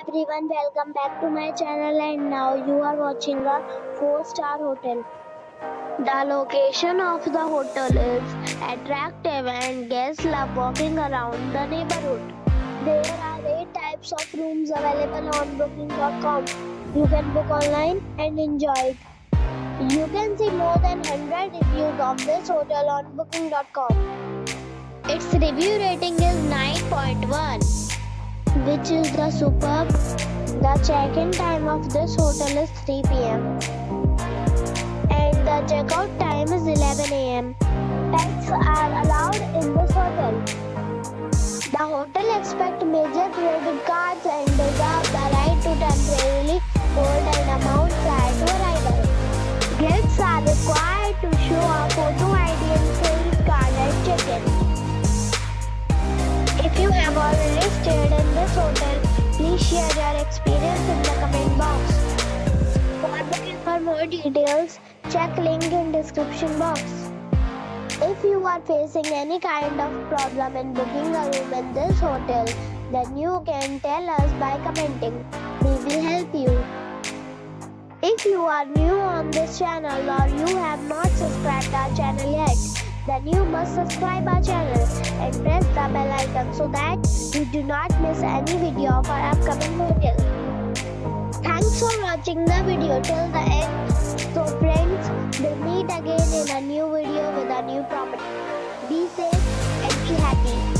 everyone, welcome back to my channel, and now you are watching a 4-star hotel. The location of the hotel is attractive and guests love walking around the neighborhood. There are 8 types of rooms available on booking.com. You can book online and enjoy it. You can see more than 100 reviews of this hotel on booking.com. Its review rating is 9.1. which is the superb. The check-in time of this hotel is 3 p.m. and the check-out time is 11 a.m. Pets are allowed in this hotel. The hotel accepts major credit cards and reserves the right to temporarily hold an amount prior to arrival. Guests are required to show a photo ID and credit card at check-in. If you have already stayed in this hotel, please share your experience in the comment box. For booking for more details, check link in description box. If you are facing any kind of problem in booking a room in this hotel, then you can tell us by commenting. We will help you. If you are new on this channel or you have not subscribed our channel yet, then you must subscribe our channel and press the bell icon so that you do not miss any video of our upcoming hotel. Thanks for watching the video till the end. So friends, we'll meet again in a new video with a new property. Be safe and be happy.